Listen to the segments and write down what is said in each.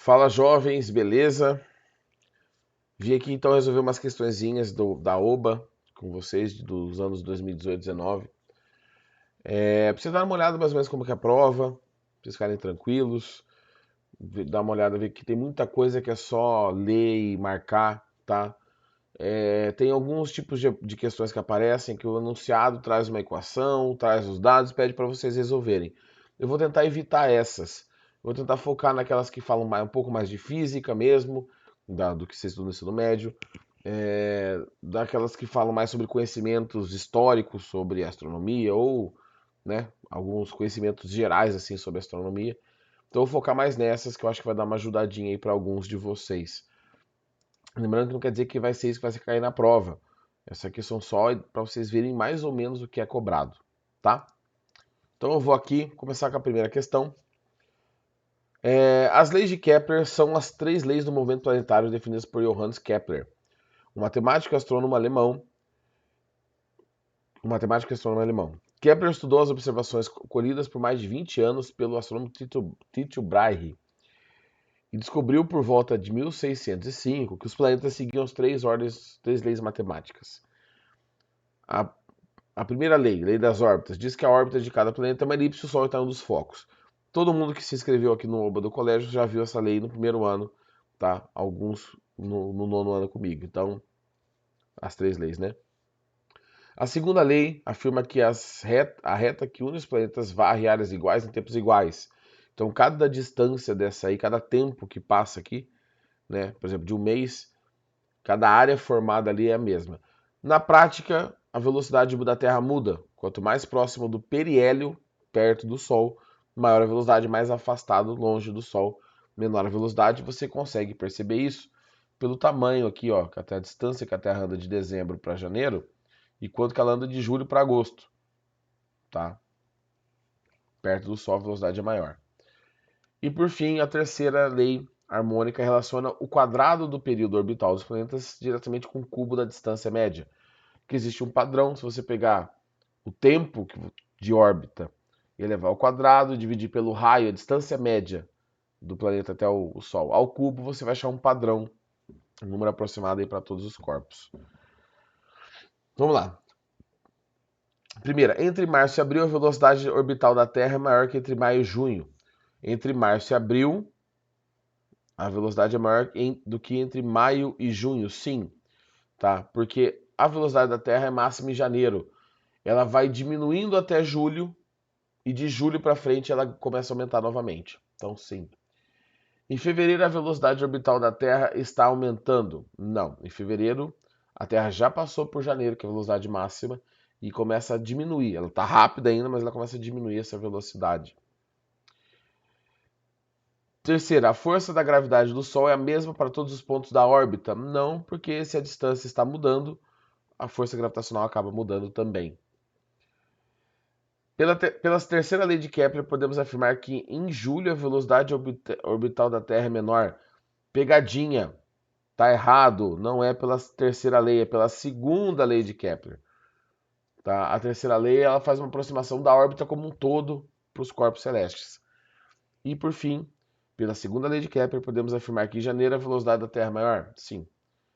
Fala jovens, beleza? Vim aqui então resolver umas questõezinhas da OBA com vocês dos anos 2018 e 2019. Pra vocês darem uma olhada mais ou menos como que é a prova, pra vocês ficarem tranquilos, dar uma olhada, ver que tem muita coisa que é só ler e marcar, tá? Tem alguns tipos de questões que aparecem que o enunciado traz uma equação, traz os dados e pede para vocês resolverem. Eu vou tentar evitar essas. Vou tentar focar naquelas que falam um pouco mais de física mesmo, do que vocês estudam no ensino médio, daquelas que falam mais sobre conhecimentos históricos sobre astronomia ou, né, alguns conhecimentos gerais assim sobre astronomia. Então eu vou focar mais nessas que eu acho que vai dar uma ajudadinha aí para alguns de vocês. Lembrando que não quer dizer que vai ser isso que vai cair na prova. Essas aqui são só para vocês verem mais ou menos o que é cobrado, tá? Então eu vou aqui começar com a primeira questão. As leis de Kepler são as 3 leis do movimento planetário definidas por Johannes Kepler, um matemático e astrônomo alemão. Kepler estudou as observações colhidas por mais de 20 anos pelo astrônomo Tycho Brahe e descobriu por volta de 1605 que os planetas seguiam as 3 leis matemáticas. A primeira lei das órbitas, diz que a órbita de cada planeta é uma elipse e o Sol está um dos focos. Todo mundo que se inscreveu aqui no OBA do colégio já viu essa lei no primeiro ano, tá? Alguns no nono ano comigo. Então, as 3 leis, né? A segunda lei afirma que a reta que une os planetas varre áreas iguais em tempos iguais. Então, cada distância dessa aí, cada tempo que passa aqui, né? Por exemplo, de um mês, cada área formada ali é a mesma. Na prática, a velocidade da Terra muda. Quanto mais próximo do periélio, perto do Sol, maior a velocidade, mais afastado, longe do Sol, menor a velocidade. Você consegue perceber isso pelo tamanho aqui, ó, que até a distância que a Terra anda de dezembro para janeiro e quanto que ela anda de julho para agosto, tá? Perto do Sol, a velocidade é maior. E por fim, a terceira lei harmônica relaciona o quadrado do período orbital dos planetas diretamente com o cubo da distância média. Que existe um padrão, se você pegar o tempo de órbita e elevar ao quadrado, dividir pelo raio, a distância média do planeta até o Sol ao cubo, você vai achar um padrão, um número aproximado aí para todos os corpos. Vamos lá. Primeira, entre março e abril, a velocidade orbital da Terra é maior que entre maio e junho. Entre março e abril, a velocidade é maior do que entre maio e junho, sim, tá? Porque a velocidade da Terra é máxima em janeiro. Ela vai diminuindo até julho e de julho para frente ela começa a aumentar novamente. Então, sim. Em fevereiro, a velocidade orbital da Terra está aumentando? Não. Em fevereiro, a Terra já passou por janeiro, que é a velocidade máxima, e começa a diminuir. Ela está rápida ainda, mas ela começa a diminuir essa velocidade. Terceira, a força da gravidade do Sol é a mesma para todos os pontos da órbita? Não, porque se a distância está mudando, a força gravitacional acaba mudando também. Pela terceira lei de Kepler, podemos afirmar que em julho a velocidade orbital da Terra é menor. Pegadinha. Tá errado. Não é pela terceira lei, é pela segunda lei de Kepler. Tá? A terceira lei ela faz uma aproximação da órbita como um todo para os corpos celestes. E por fim, pela segunda lei de Kepler, podemos afirmar que em janeiro a velocidade da Terra é maior? Sim.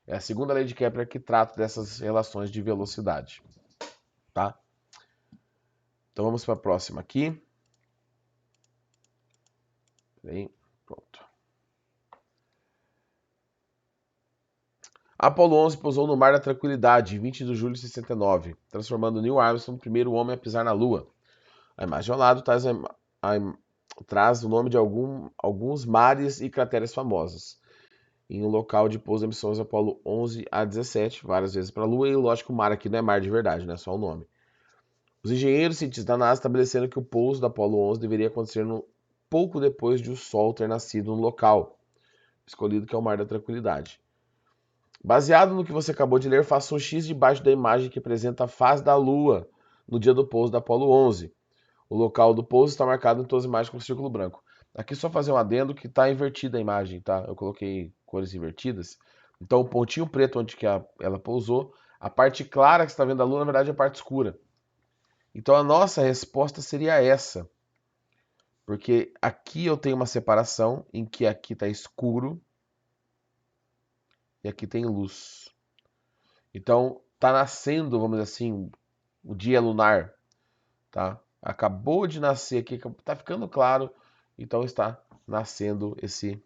É a segunda lei de Kepler que trata dessas relações de velocidade. Tá? Então vamos para a próxima aqui. Bem, pronto. Apollo 11 pousou no Mar da Tranquilidade em 20 de julho de 69, transformando Neil Armstrong no primeiro homem a pisar na Lua. A imagem ao lado traz o nome de alguns mares e crateras famosos, em um local de pouso das missões Apollo 11 a 17, várias vezes para a Lua, e lógico, o mar aqui não é mar de verdade, não é só o nome. Os engenheiros e cientistas da NASA estabeleceram que o pouso da Apollo 11 deveria acontecer pouco depois de o Sol ter nascido no local escolhido, que é o Mar da Tranquilidade. Baseado no que você acabou de ler, faça um X debaixo da imagem que apresenta a fase da Lua no dia do pouso da Apollo 11. O local do pouso está marcado em todas as imagens com círculo branco. Aqui só fazer um adendo que está invertida a imagem, tá? Eu coloquei cores invertidas. Então o pontinho preto onde que ela pousou, a parte clara que você está vendo da Lua, na verdade é a parte escura. Então a nossa resposta seria essa. Porque aqui eu tenho uma separação em que aqui está escuro e aqui tem luz. Então, tá nascendo, vamos dizer assim, o dia lunar, tá? Acabou de nascer aqui, tá ficando claro, então está nascendo esse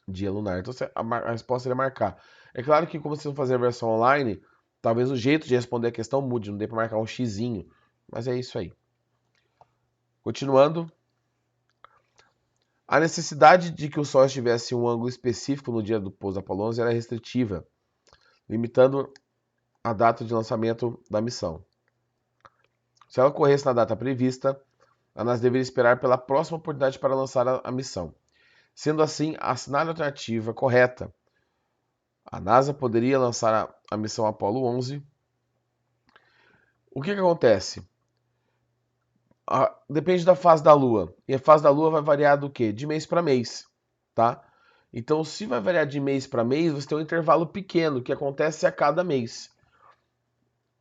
dia lunar. Então, a resposta seria marcar. É claro que como vocês vão fazer a versão online, talvez o jeito de responder a questão mude, não dê para marcar um xizinho, mas é isso aí. Continuando, a necessidade de que o Sol estivesse em um ângulo específico no dia do pouso Apollo 11 era restritiva, limitando a data de lançamento da missão. Se ela ocorresse na data prevista, a NASA deveria esperar pela próxima oportunidade para lançar a missão. Sendo assim, assinale a alternativa correta. A NASA poderia lançar a missão Apollo 11. O que acontece? Depende da fase da Lua. E a fase da Lua vai variar do quê? De mês para mês, tá? Então, se vai variar de mês para mês, você tem um intervalo pequeno, que acontece a cada mês.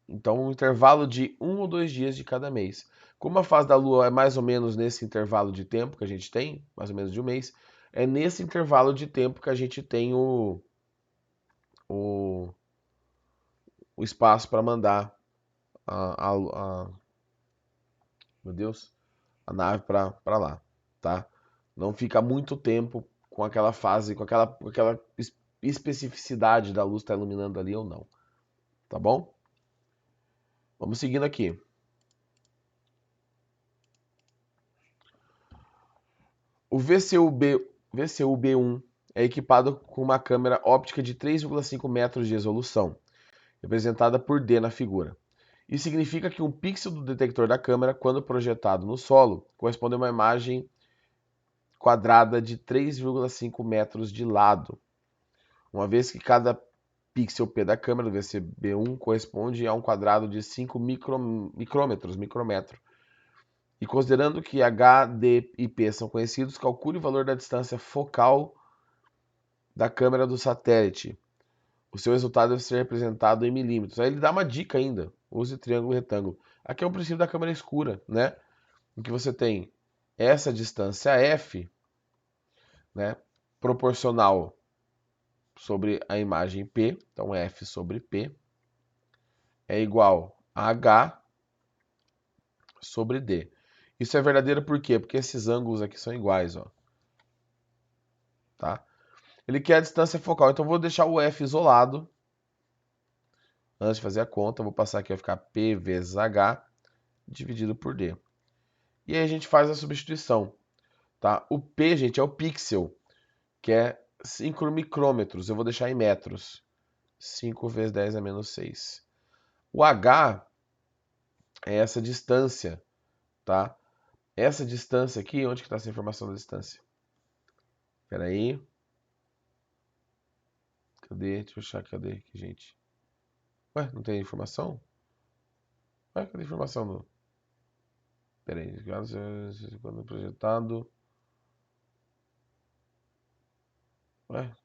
Então, um intervalo de 1 ou 2 dias de cada mês. Como a fase da Lua é mais ou menos nesse intervalo de tempo que a gente tem, mais ou menos de um mês, é nesse intervalo de tempo que a gente tem o, o espaço para mandar meu Deus, a nave para lá, tá? Não fica muito tempo com aquela fase, com aquela especificidade da luz estar iluminando ali ou não, tá bom? Vamos seguindo aqui. O VCU-B1 é equipado com uma câmera óptica de 3,5 metros de resolução, representada por D na figura. Isso significa que um pixel do detector da câmera, quando projetado no solo, corresponde a uma imagem quadrada de 3,5 metros de lado, uma vez que cada pixel P da câmera do VCB1 corresponde a um quadrado de 5 micrômetro. E considerando que H, D e P são conhecidos, calcule o valor da distância focal da câmera do satélite. O seu resultado deve ser representado em milímetros. Aí ele dá uma dica ainda. Use triângulo e retângulo. Aqui é o princípio da câmera escura, né? Em que você tem essa distância F, né? Proporcional sobre a imagem P. Então F sobre P é igual a H sobre D. Isso é verdadeiro por quê? Porque esses ângulos aqui são iguais, ó. Tá? Ele quer a distância focal, então eu vou deixar o F isolado. Antes de fazer a conta, eu vou passar aqui, vai ficar P vezes H dividido por D. E aí a gente faz a substituição. Tá? O P, gente, é o pixel, que é 5 micrômetros. Eu vou deixar em metros. 5 vezes 10 a menos 6. O H é essa distância, tá? Essa distância aqui, onde que está essa informação da distância? Espera aí. Cadê? Deixa eu achar, cadê aqui, gente? Ué, não tem informação? Ué, cadê a informação? No... Espera aí. Quando projetado... Ué,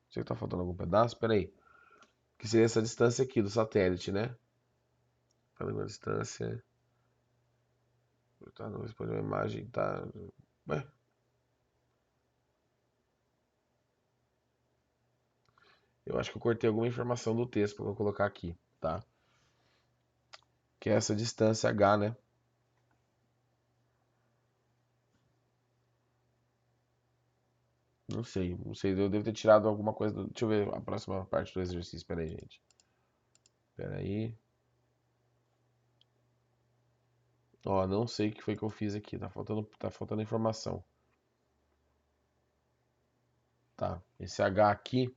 será que tá faltando algum pedaço? Espera aí. Que seria essa distância aqui do satélite, né? Falando a distância... Tá, não responde uma imagem, tá... Ué? Eu acho que eu cortei alguma informação do texto para eu colocar aqui, tá? Que é essa distância H, né? Não sei, não sei. Eu devo ter tirado alguma coisa. Deixa eu ver a próxima parte do exercício. Espera aí, gente. Espera aí. Ó, não sei o que foi que eu fiz aqui. Tá faltando informação. Tá. Esse H aqui.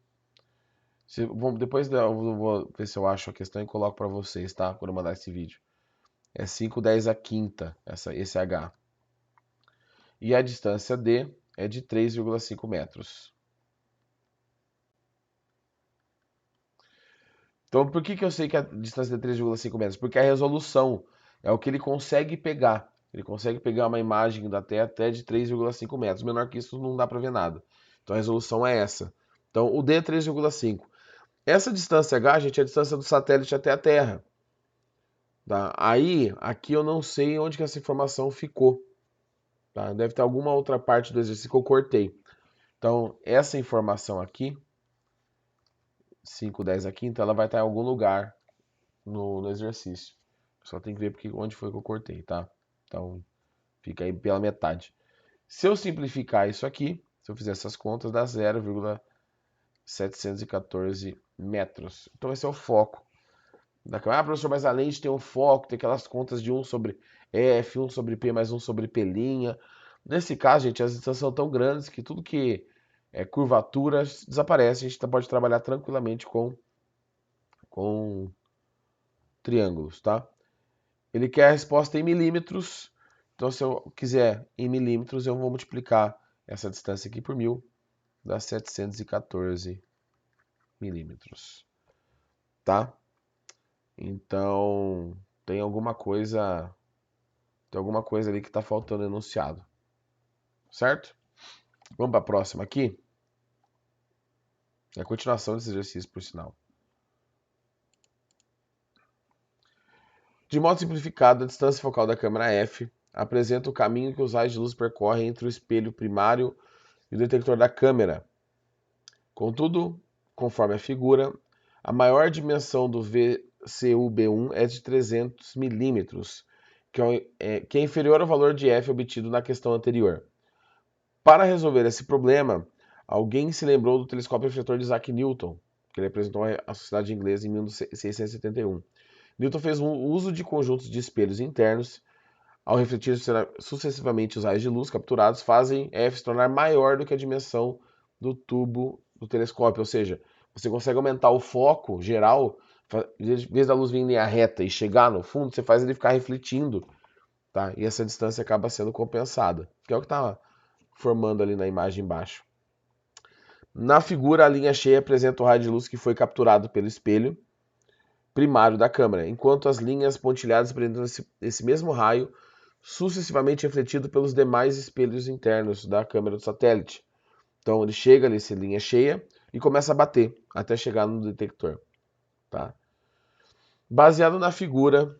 Depois eu vou ver se eu acho a questão e coloco para vocês, tá? Quando eu mandar esse vídeo. É 5/10 a quinta, esse H. E a distância D é de 3,5 metros. Então, por que eu sei que a distância é 3,5 metros? Porque a resolução é o que ele consegue pegar. Ele consegue pegar uma imagem da Terra até de 3,5 metros. Menor que isso não dá para ver nada. Então a resolução é essa. Então o D é 3,5. Essa distância H, gente, é a distância do satélite até a Terra. Tá? Aí, aqui eu não sei onde que essa informação ficou. tá? Deve ter alguma outra parte do exercício que eu cortei. Então, essa informação aqui, 5, 10 aqui, então ela vai estar em algum lugar no exercício. Só tem que ver porque, onde foi que eu cortei, tá? Então, fica aí pela metade. Se eu simplificar isso aqui, se eu fizer essas contas, dá 0,714 metros. Então, esse é o foco da câmera. Ah, professor, mas além de ter um foco, tem aquelas contas de 1 sobre F, 1 sobre P mais 1 sobre P'. Nesse caso, gente, as distâncias são tão grandes que tudo que é curvatura desaparece. A gente pode trabalhar tranquilamente com triângulos, tá? Ele quer a resposta em milímetros. Então, se eu quiser em milímetros, eu vou multiplicar essa distância aqui por 1000, dá 714 milímetros, tá? Então, tem alguma coisa ali que está faltando no enunciado, certo? Vamos para a próxima aqui. É a continuação desse exercício, por sinal. De modo simplificado, a distância focal da câmera F apresenta o caminho que os raios de luz percorrem entre o espelho primário e o detector da câmera. Contudo, conforme a figura, a maior dimensão do VCUB1 é de 300 milímetros, que é inferior ao valor de F obtido na questão anterior. Para resolver esse problema, alguém se lembrou do telescópio refletor de Isaac Newton, que ele apresentou à sociedade inglesa em 1671. Newton fez um uso de conjuntos de espelhos internos. Ao refletir sucessivamente os raios de luz capturados, fazem F se tornar maior do que a dimensão do tubo do telescópio. Ou seja, você consegue aumentar o foco geral, em vez da luz vir em linha reta e chegar no fundo, você faz ele ficar refletindo, tá? E essa distância acaba sendo compensada, que é o que está formando ali na imagem embaixo. Na figura, a linha cheia apresenta o raio de luz que foi capturado pelo espelho primário da câmera, enquanto as linhas pontilhadas apresentam esse mesmo raio sucessivamente refletido pelos demais espelhos internos da câmera do satélite. Então ele chega ali, essa linha cheia, e começa a bater até chegar no detector. Tá? Baseado na figura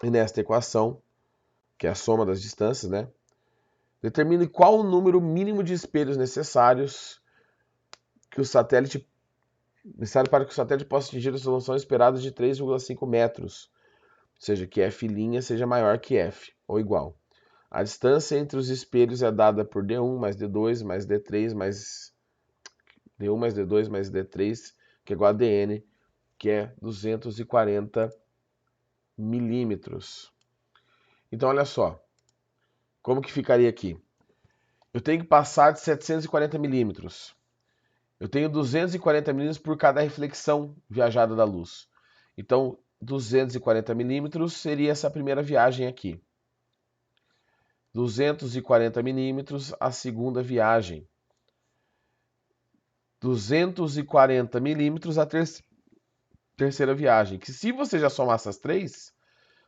e nesta equação, que é a soma das distâncias, né? Determine qual o número mínimo de espelhos necessários para que o satélite possa atingir a resolução esperada de 3,5 metros, ou seja, que F' seja maior que F, ou igual. A distância entre os espelhos é dada por D1 mais D2 mais D3 mais D1 mais D2 mais D3, que é igual a DN, que é 240 milímetros. Então, olha só, como que ficaria aqui? Eu tenho que passar de 740 milímetros. Eu tenho 240 milímetros por cada reflexão viajada da luz. Então, 240 milímetros seria essa primeira viagem aqui. 240 milímetros a segunda viagem. 240 milímetros a terceira viagem. Que se você já somar essas três,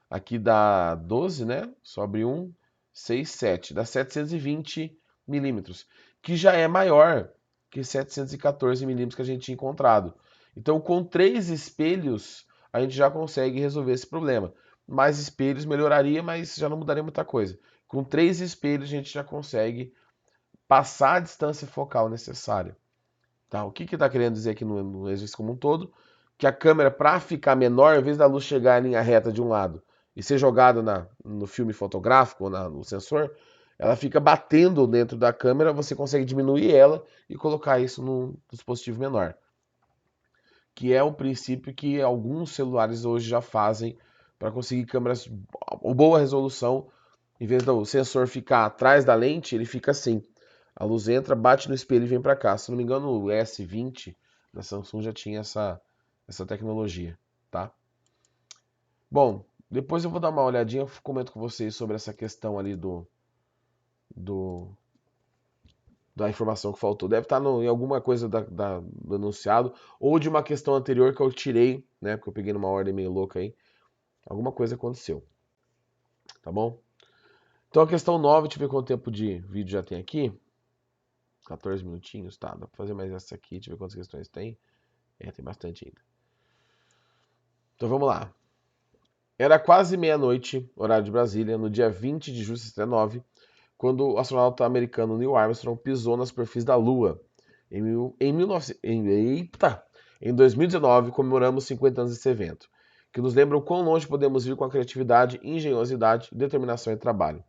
aqui dá 12, né? Sobre 1, 6, 7. Dá 720 milímetros. Que já é maior que 714 milímetros que a gente tinha encontrado. Então, com 3 espelhos, a gente já consegue resolver esse problema. Mais espelhos melhoraria, mas já não mudaria muita coisa. Com 3 espelhos, a gente já consegue passar a distância focal necessária. Tá? O que está querendo dizer aqui no exercício como um todo? Que a câmera, para ficar menor, ao invés da luz chegar em linha reta de um lado e ser jogada no filme fotográfico ou no sensor, ela fica batendo dentro da câmera, você consegue diminuir ela e colocar isso num dispositivo menor. Que é o princípio que alguns celulares hoje já fazem para conseguir câmeras com boa resolução. Em vez do sensor ficar atrás da lente, ele fica assim. A luz entra, bate no espelho e vem para cá. Se não me engano, o S20 da Samsung já tinha essa tecnologia, tá? Bom, depois eu vou dar uma olhadinha, eu comento com vocês sobre essa questão ali da informação que faltou. Deve estar em alguma coisa do enunciado ou de uma questão anterior que eu tirei, né? Porque eu peguei numa ordem meio louca aí. Alguma coisa aconteceu, tá bom? Então a questão 9, deixa eu ver quanto tempo de vídeo já tem aqui. 14 minutinhos, tá? Dá pra fazer mais essa aqui, deixa eu ver quantas questões tem. Tem bastante ainda. Então vamos lá. Era quase meia-noite, horário de Brasília, no dia 20 de julho de 1969, quando o astronauta americano Neil Armstrong pisou na superfície da Lua. Em 2019, comemoramos 50 anos desse evento, que nos lembra o quão longe podemos ir com a criatividade, engenhosidade, determinação e trabalho.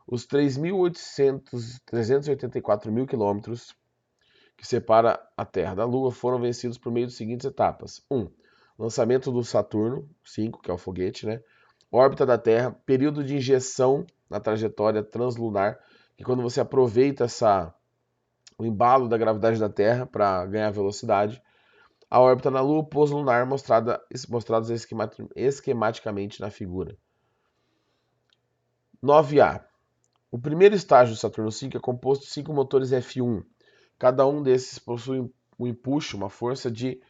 Os 384 mil quilômetros que separa a Terra da Lua foram vencidos por meio das seguintes etapas. 1. Lançamento do Saturno 5, que é o foguete, né? Órbita da Terra, período de injeção na trajetória translunar, que quando você aproveita o embalo da gravidade da Terra para ganhar velocidade. A órbita na Lua, pouso lunar, mostrados esquematicamente na figura. 9A. O primeiro estágio do Saturno V é composto de 5 motores F1. Cada um desses possui um empuxo, uma força de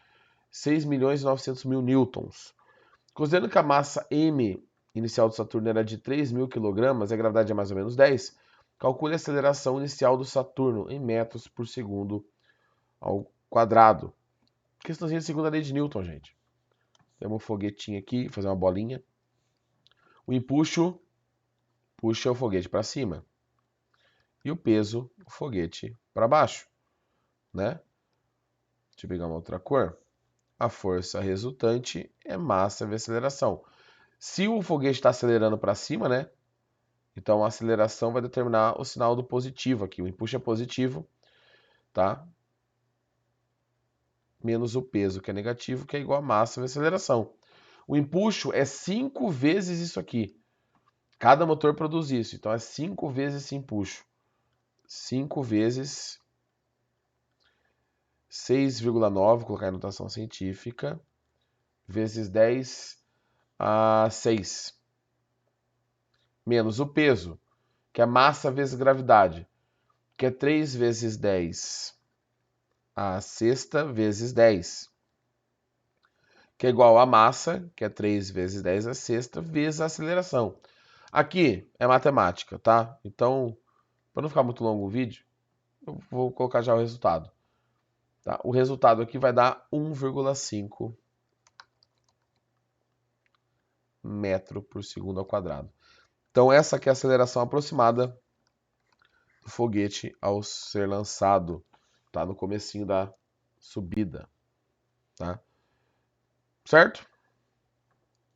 6.900.000 newtons. Considerando que a massa M inicial do Saturno era de 3.000 kg, a gravidade é mais ou menos 10, calcule a aceleração inicial do Saturno em metros por segundo ao quadrado. Questãozinha de segunda lei de Newton, gente. Temos um foguetinho aqui, fazer uma bolinha. O empuxo puxa o foguete para cima. E o peso, o foguete para baixo. Né? Deixa eu pegar uma outra cor. A força resultante é massa vezes aceleração. Se o foguete está acelerando para cima, né? Então a aceleração vai determinar o sinal do positivo aqui. O empuxo é positivo, tá? Menos o peso, que é negativo, que é igual a massa vezes aceleração. O empuxo é 5 vezes isso aqui. Cada motor produz isso, então é 5 vezes esse empuxo. 5 vezes 6,9, colocar em notação científica, vezes 10 a 6. Menos o peso, que é massa vezes gravidade, que é 3 vezes 10 a sexta vezes 10, que é igual a massa, que é 3 vezes 10 a sexta, vezes a aceleração. Aqui é matemática, tá? Então, para não ficar muito longo o vídeo, eu vou colocar já o resultado. Tá? O resultado aqui vai dar 1,5 metro por segundo ao quadrado. Então, essa aqui é a aceleração aproximada do foguete ao ser lançado, tá? No comecinho da subida, tá? Certo?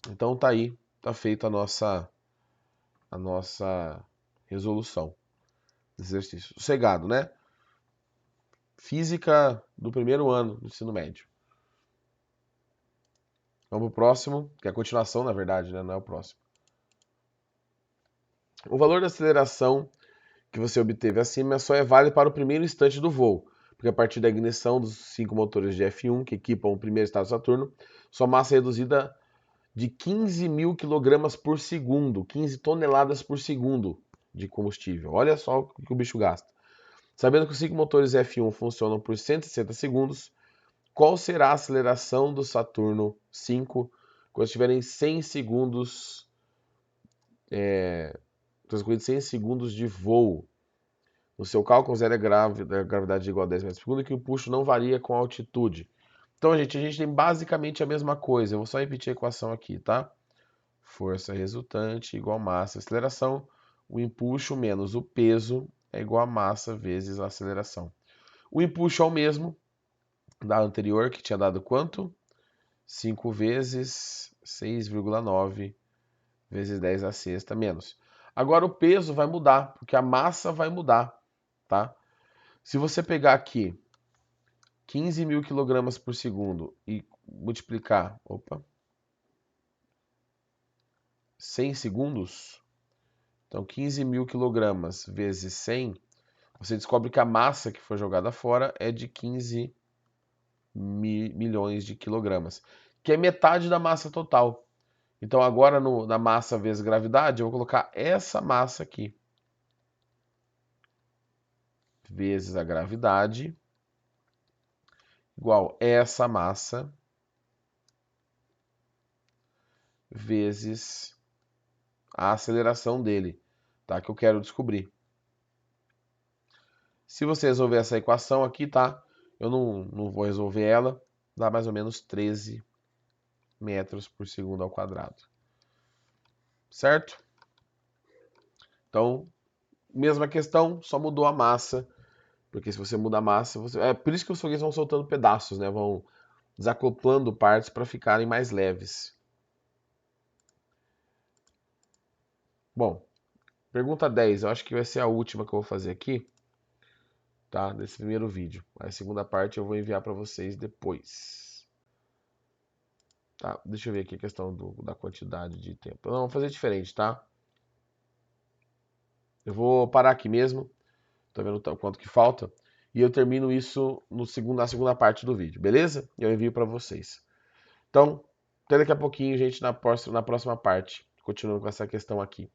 Então tá aí, tá feita a nossa resolução desse exercício. Sossegado, né? Física do primeiro ano do ensino médio. Vamos pro próximo, que é a continuação, na verdade, né? Não é o próximo. O valor da aceleração que você obteve acima só é válido para o primeiro instante do voo, porque a partir da ignição dos 5 motores de F1 que equipam o primeiro estado de Saturno, sua massa é reduzida de 15.000 kg por segundo, 15 toneladas por segundo de combustível. Olha só o que o bicho gasta. Sabendo que os 5 motores F1 funcionam por 160 segundos, qual será a aceleração do Saturno 5 quando estiverem 100 segundos, transcorridos 100 segundos de voo? No seu cálculo, zero é gravidade igual a 10 metros por segundo, que o empuxo não varia com a altitude. Então, gente, a gente tem basicamente a mesma coisa. Eu vou só repetir a equação aqui, tá? Força resultante igual massa aceleração. O empuxo menos o peso é igual a massa vezes a aceleração. O empuxo é o mesmo da anterior, que tinha dado quanto? 5 vezes 6,9 vezes 10 a sexta menos. Agora o peso vai mudar, porque a massa vai mudar, tá? Se você pegar aqui 15.000 kg por segundo e multiplicar, 100 segundos, então 15.000 kg vezes 100, você descobre que a massa que foi jogada fora é de 15 milhões de quilogramas, que é metade da massa total. Então agora na massa vezes gravidade, eu vou colocar essa massa aqui, vezes a gravidade, igual essa massa, vezes a aceleração dele, tá? Que eu quero descobrir. Se você resolver essa equação aqui, tá? Eu não vou resolver ela, dá mais ou menos 13 metros por segundo ao quadrado. Certo? Então, mesma questão, só mudou a massa. Porque se você muda a massa, é por isso que os foguetes vão soltando pedaços, né? Vão desacoplando partes para ficarem mais leves. Bom, pergunta 10, eu acho que vai ser a última que eu vou fazer aqui, tá? Desse primeiro vídeo. A segunda parte eu vou enviar para vocês depois. Tá? Deixa eu ver aqui a questão da quantidade de tempo. Não, vou fazer diferente, tá? Eu vou parar aqui mesmo. Tô vendo o quanto que falta. E eu termino isso na segunda parte do vídeo, beleza? E eu envio para vocês. Então, até daqui a pouquinho, gente, na próxima parte. Continuando com essa questão aqui.